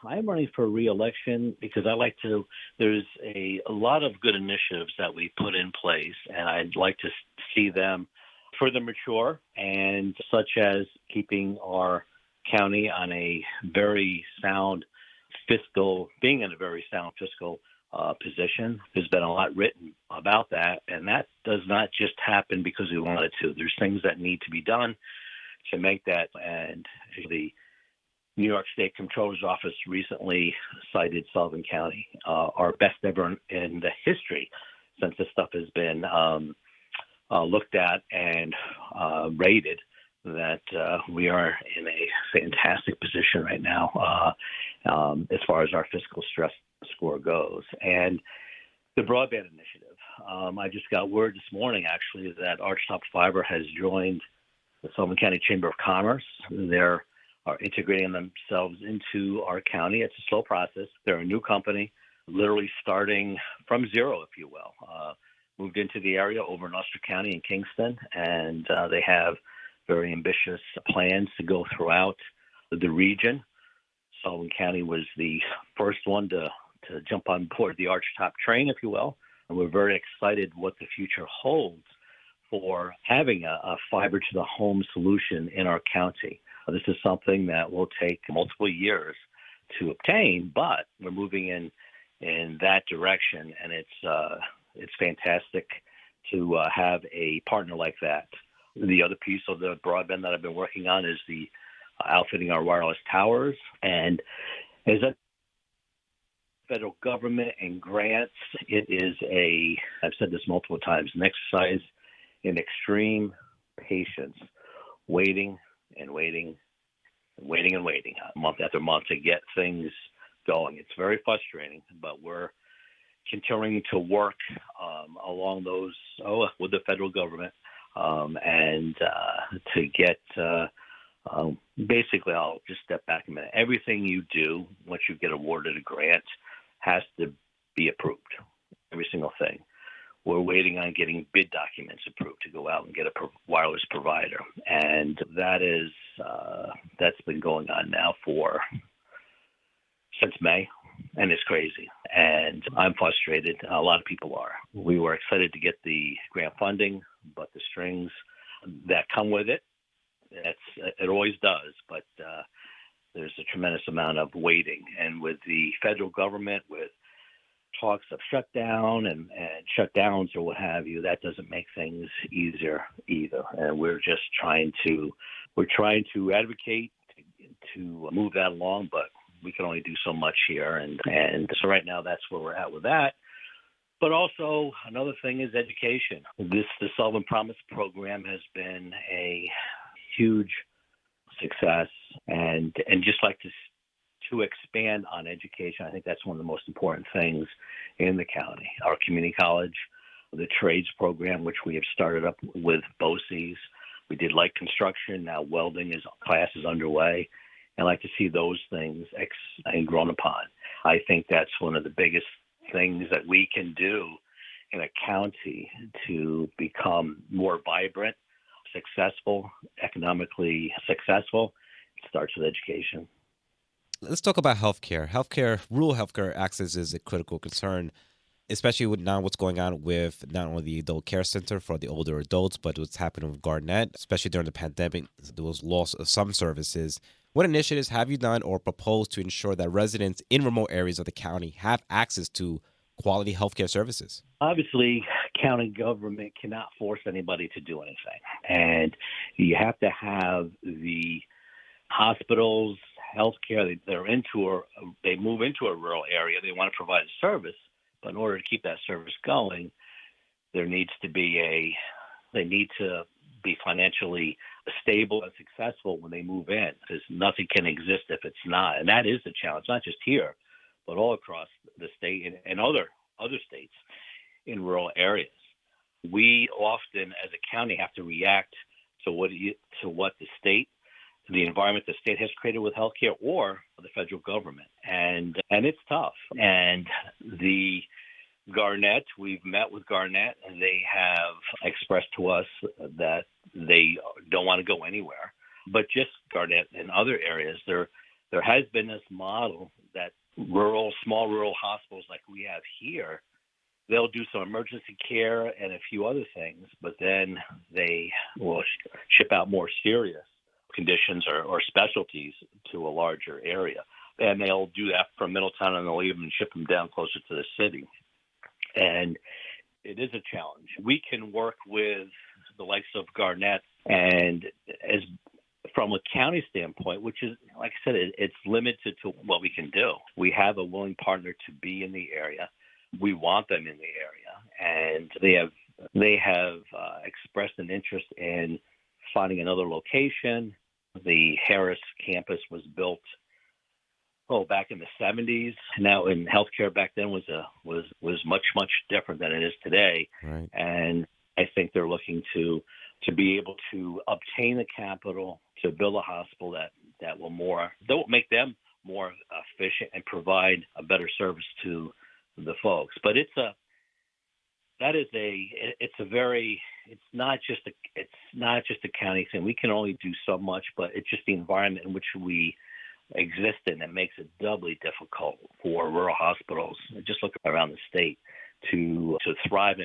I'm running for re-election because there's a lot of good initiatives that we put in place, and I'd like to see them further mature, and such as keeping our county on a very sound being in a very sound fiscal position. There's been a lot written about that, and that does not just happen because we want it to. There's things that need to be done to make that, and the New York State Comptroller's Office recently cited Sullivan County, our best ever in the history since this stuff has been looked at and rated, that we are in a fantastic position right now as far as our fiscal stress score goes. And the broadband initiative, I just got word this morning, actually, that Archtop Fiber has joined the Sullivan County Chamber of Commerce. They're integrating themselves into our county. It's a slow process. They're a new company, literally starting from zero, if you will. Moved into the area over in Ulster County in Kingston, and they have very ambitious plans to go throughout the region. Sullivan County was the first one to jump on board the Archtop train, if you will, and we're very excited what the future holds for having a fiber to the home solution in our county. This is something that will take multiple years to obtain, but we're moving in that direction, and it's fantastic to have a partner like that. The other piece of the broadband that I've been working on is the outfitting our wireless towers, and as a federal government and grants, it is I've said this multiple times, an exercise in extreme patience, waiting and waiting and waiting and waiting, month after month, to get things going. It's very frustrating, but we're continuing to work along those with the federal government and to get basically, I'll just step back a minute. Everything you do once you get awarded a grant has to be approved, every single thing. We're waiting on getting bid documents approved to go out and get a wireless provider, and that's been going on now since May, and it's crazy. And I'm frustrated. A lot of people are. We were excited to get the grant funding, but the strings that come with it, it always does. But there's a tremendous amount of waiting, and with the federal government, with talks of shutdown and shutdowns or what have you, that doesn't make things easier either. And we're trying to advocate to move that along, but we can only do so much here. And so right now that's where we're at with that. But also another thing is education. The Sullivan Promise program has been a huge success, and just like to expand on education. I think that's one of the most important things in the county. Our community college, the trades program, which we have started up with BOCES. We did light construction. Now welding class is underway. And I like to see those things and grown upon. I think that's one of the biggest things that we can do in a county to become more vibrant, successful, economically successful. It starts with education. Let's talk about healthcare. Rural healthcare access is a critical concern, especially with now what's going on with not only the adult care center for the older adults, but what's happening with Garnett, especially during the pandemic. There was loss of some services. What initiatives have you done or proposed to ensure that residents in remote areas of the county have access to quality healthcare services? Obviously, county government cannot force anybody to do anything. And you have to have the hospitals, healthcare, they move into a rural area. They want to provide a service, but in order to keep that service going, they need to be financially stable and successful when they move in, because nothing can exist if it's not. And that is the challenge, not just here, but all across the state and other states in rural areas. We often, as a county, have to react to what the environment the state has created with healthcare or the federal government. And it's tough. And the Garnett, we've met with Garnett, and they have expressed to us that they don't want to go anywhere. But just Garnett and other areas, there has been this model that small rural hospitals like we have here, they'll do some emergency care and a few other things, but then they will ship out more serious conditions or specialties to a larger area. And they'll do that from Middletown, and they'll even ship them down closer to the city. And it is a challenge. We can work with the likes of Garnett, and as from a county standpoint, which is, like I said, it's limited to what we can do. We have a willing partner to be in the area. We want them in the area, and they have expressed an interest in finding another location. The Harris campus was built back in the 70s. Now, in healthcare back then was much different than it is today. Right. And I think they're looking to be able to obtain the capital to build a hospital that will make them more efficient and provide a better service to the folks. But it's not just a county thing. We can only do so much, but it's just the environment in which we exist in that makes it doubly difficult for rural hospitals. Just look around the state to thrive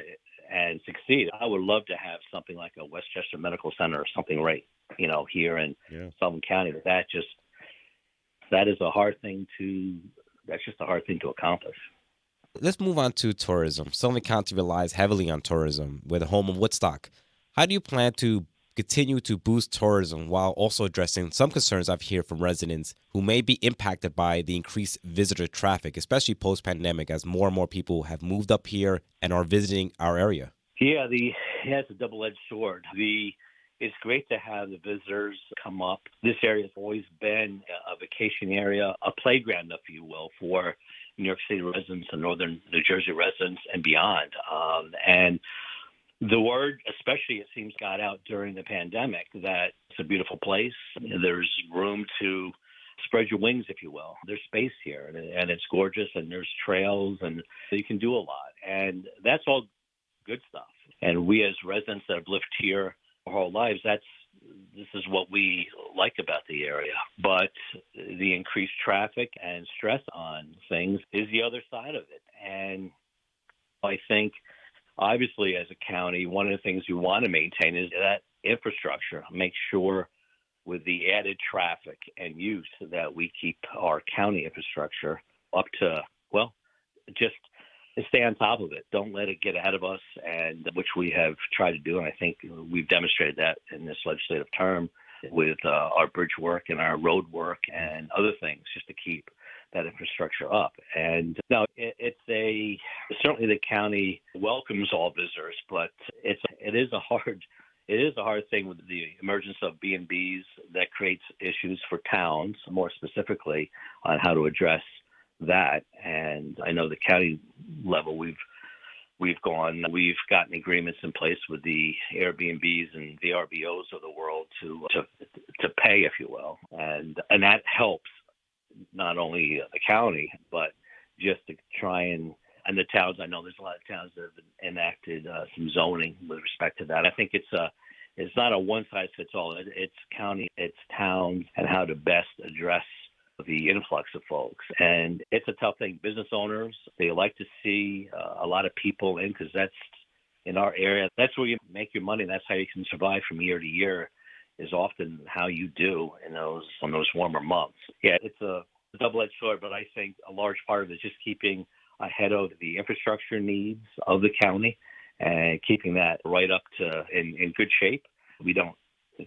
and succeed. I would love to have something like a Westchester Medical Center or something here in Sullivan County. That is a hard thing to accomplish. Let's move on to tourism. Sullivan County relies heavily on tourism. We're the home of Woodstock. How do you plan to continue to boost tourism while also addressing some concerns I've heard from residents who may be impacted by the increased visitor traffic, especially post-pandemic, as more and more people have moved up here and are visiting our area? Yeah, it's a double-edged sword. It's great to have the visitors come up. This area has always been a vacation area, a playground, if you will, for New York City residents and northern New Jersey residents and beyond. And the word, especially, it seems, got out during the pandemic that it's a beautiful place. There's room to spread your wings, if you will. There's space here, and it's gorgeous, and there's trails, and you can do a lot. And that's all good stuff. And we as residents that have lived here our whole lives, this is what we like about the area. But the increased traffic and stress on things is the other side of it. And I think, obviously, as a county, one of the things we want to maintain is that infrastructure. Make sure with the added traffic and use that we keep our county infrastructure up to, just stay on top of it. Don't let it get ahead of us, and which we have tried to do. And I think we've demonstrated that in this legislative term with our bridge work and our road work and other things, just to keep that infrastructure up. And now certainly the county welcomes all visitors, but it is a hard thing with the emergence of B&Bs that creates issues for towns, more specifically on how to address that. And I know the county level we've gotten agreements in place with the Airbnbs and VRBOs of the world to pay, if you will, and that helps not only the county but just to try and the towns. I know there's a lot of towns that have enacted some zoning with respect to that. I think it's not a one size fits all. It's county, it's towns, and how to best address the influx of folks. And it's a tough thing. Business owners, they like to see a lot of people in, because that's in our area. That's where you make your money. That's how you can survive from year to year, is often how you do on those warmer months. Yeah, it's a double-edged sword, but I think a large part of it is just keeping ahead of the infrastructure needs of the county and keeping that right up to in good shape. Because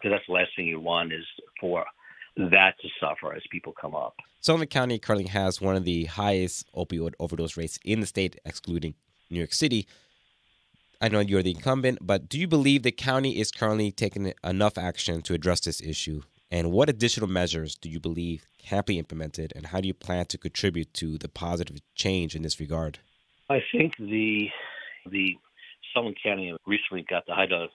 that's the last thing you want is for that to suffer as people come up. Sullivan County currently has one of the highest opioid overdose rates in the state, excluding New York City. I know you're the incumbent, but do you believe the county is currently taking enough action to address this issue? And what additional measures do you believe can be implemented, and how do you plan to contribute to the positive change in this regard? I think the Sullivan County recently got the high dose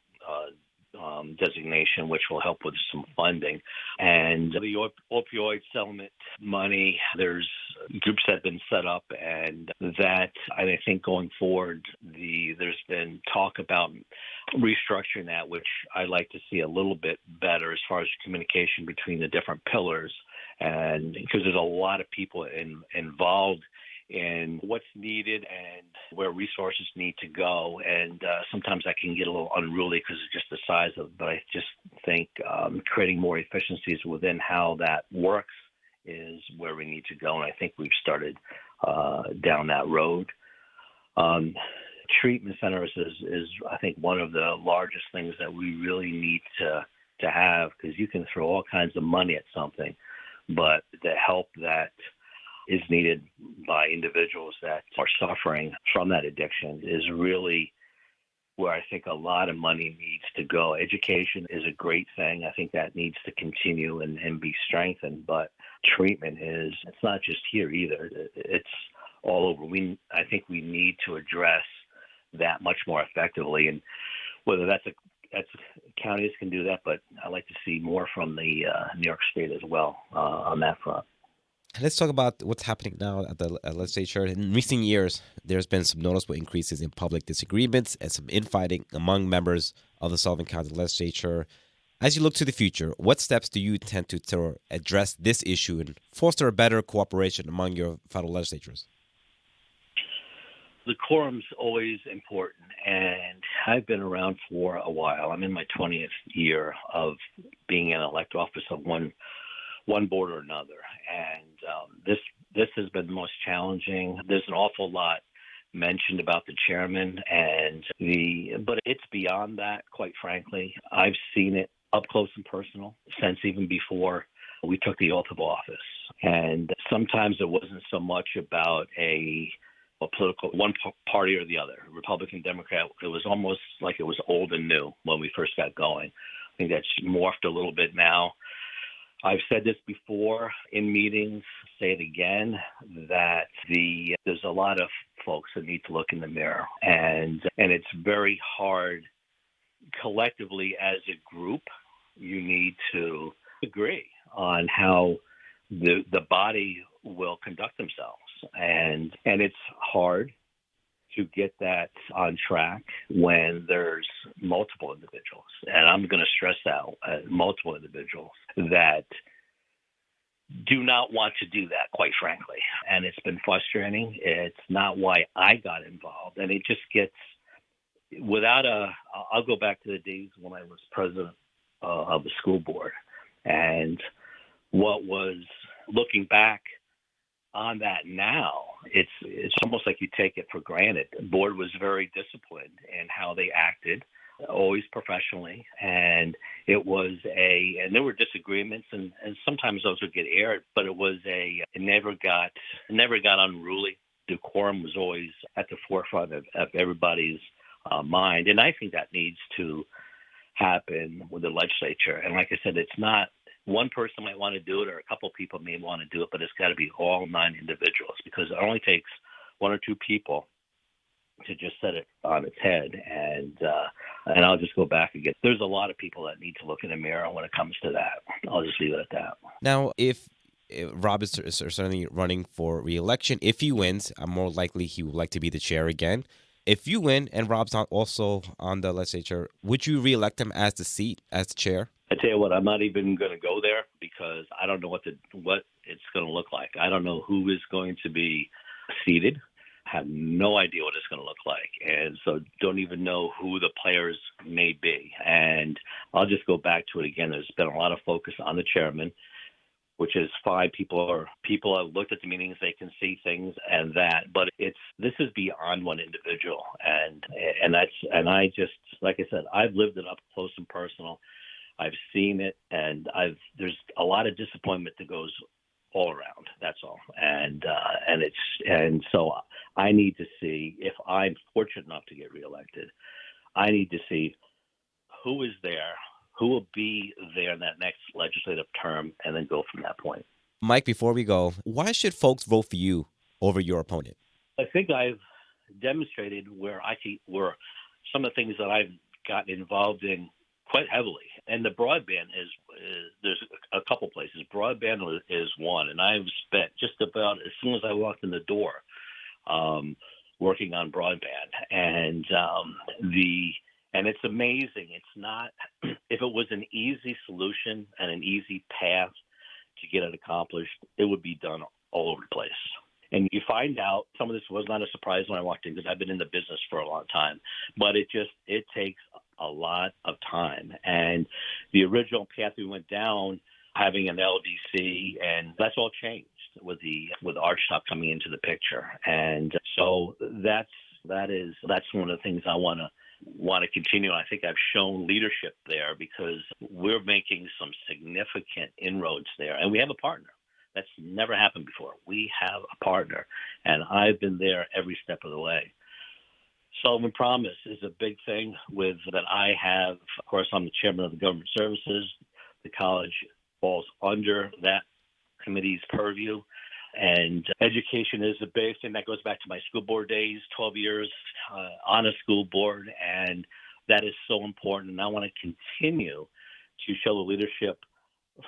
designation, which will help with some funding. And the opioid settlement money, there's groups that have been set up, and I think going forward, there's been talk about restructuring that, which I like to see a little bit better as far as communication between the different pillars and because there's a lot of people involved in what's needed and where resources need to go. And sometimes that can get a little unruly because it's just the size of it. But I just think creating more efficiencies within how that works is where we need to go. And I think we've started down that road. Treatment centers is, I think, one of the largest things that we really need to have, because you can throw all kinds of money at something, but the help that is needed by individuals that are suffering from that addiction is really where I think a lot of money needs to go. Education is a great thing. I think that needs to continue and be strengthened, but treatment it's not just here either. It's all over. I think we need to address that much more effectively, and whether that's counties can do that, but I'd like to see more from the New York State as well on that front. Let's talk about what's happening now at the legislature. In recent years, there's been some noticeable increases in public disagreements and some infighting among members of the Sullivan County Legislature. As you look to the future, what steps do you intend to address this issue and foster a better cooperation among your federal legislatures? The quorum's always important, and I've been around for a while. I'm in my 20th year of being in elected office of one board or another, and this has been the most challenging. There's an awful lot mentioned about the chairman but it's beyond that, quite frankly. I've seen it up close and personal since even before we took the oath of office, and sometimes it wasn't so much about a political one party or the other, Republican, Democrat. It was almost like it was old and new when we first got going. I think that's morphed a little bit now. I've said this before in meetings, say it again, that there's a lot of folks that need to look in the mirror, and it's very hard collectively as a group. You need to agree on how the body will conduct themselves, and it's hard to get that on track when there's multiple individuals, and I'm going to stress out multiple individuals that do not want to do that, quite frankly. And it's been frustrating. It's not why I got involved, and it just gets I'll go back to the days when I was president of the school board, and what was looking back on that now, it's almost like you take it for granted. The board was very disciplined in how they acted, always professionally, and there were disagreements, and sometimes those would get aired, but it never got unruly. Decorum was always at the forefront of everybody's mind, and I think that needs to happen with the legislature. And like I said, it's not one person might want to do it, or a couple of people may want to do it, but it's got to be all 9 individuals, because it only takes 1 or 2 people to just set it on its head. And I'll just go back again. There's a lot of people that need to look in the mirror when it comes to that. I'll just leave it at that. Now, if Rob is certainly running for re-election, if he wins, I'm more likely he would like to be the chair again. If you win and Rob's not also on the legislature, would you re-elect him as the chair? I tell you what, I'm not even going to go there, because I don't know what it's going to look like. I don't know who is going to be seated. I have no idea what it's going to look like, and so don't even know who the players may be. And I'll just go back to it again. There's been a lot of focus on the chairman, which is fine. People have looked at the meetings, they can see things and that, but this is beyond one individual, and I just, like I said, I've lived it up close and personal. I've seen it, and there's a lot of disappointment that goes all around. That's all, and so I need to see, if I'm fortunate enough to get reelected, I need to see who is there, who will be there in that next legislative term, and then go from that point. Mike, before we go, why should folks vote for you over your opponent? I think I've demonstrated where some of the things that I've gotten involved in quite heavily. And the broadband there's a couple places. Broadband is one, and I've spent just about as soon as I walked in the door working on broadband, and it's amazing. It's not, if it was an easy solution and an easy path to get it accomplished, it would be done all over the place. And you find out some of this was not a surprise when I walked in because I've been in the business for a long time, but it takes a lot of time. And the original path we went down, having an LDC, and that's all changed with Archtop coming into the picture. And so that's one of the things I want to continue. I think I've shown leadership there because we're making some significant inroads there, and we have a partner. That's never happened before. We have a partner, and I've been there every step of the way. Sullivan Promise is a big thing that I have. Of course, I'm the chairman of the Government Services. The college falls under that committee's purview. And education is a big thing that goes back to my school board days, 12 years on a school board. And that is so important. And I want to continue to show the leadership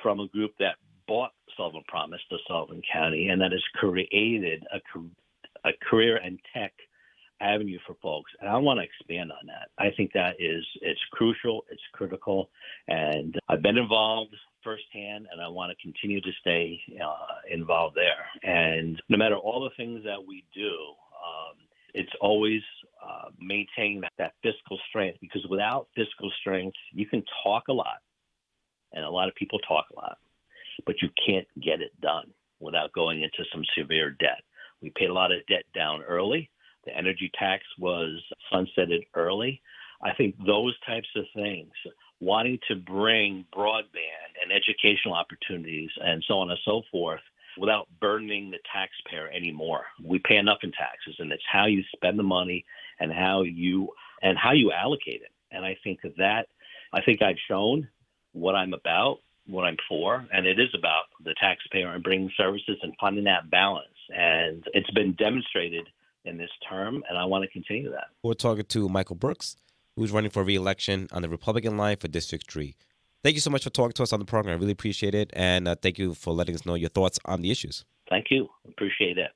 from a group that bought Sullivan Promise to Sullivan County, and that has created a career and tech avenue for folks. And I want to expand on that. I think it's crucial, it's critical, and I've been involved firsthand, and I want to continue to stay involved there. And no matter all the things that we do, it's always maintaining that fiscal strength, because without fiscal strength, you can talk a lot, and a lot of people talk a lot, but you can't get it done without going into some severe debt. We paid a lot of debt down early. The energy tax was sunsetted early. I think those types of things, wanting to bring broadband and educational opportunities and so on and so forth without burdening the taxpayer anymore. We pay enough in taxes, and it's how you spend the money and how you allocate it. And I think I've shown what I'm about, what I'm for, and it is about the taxpayer and bringing services and finding that balance. And it's been demonstrated in this term, and I want to continue that. We're talking to Michael Brooks, who's running for re-election on the Republican line for District 3. Thank you so much for talking to us on the program. I really appreciate it, and thank you for letting us know your thoughts on the issues. Thank you. Appreciate it.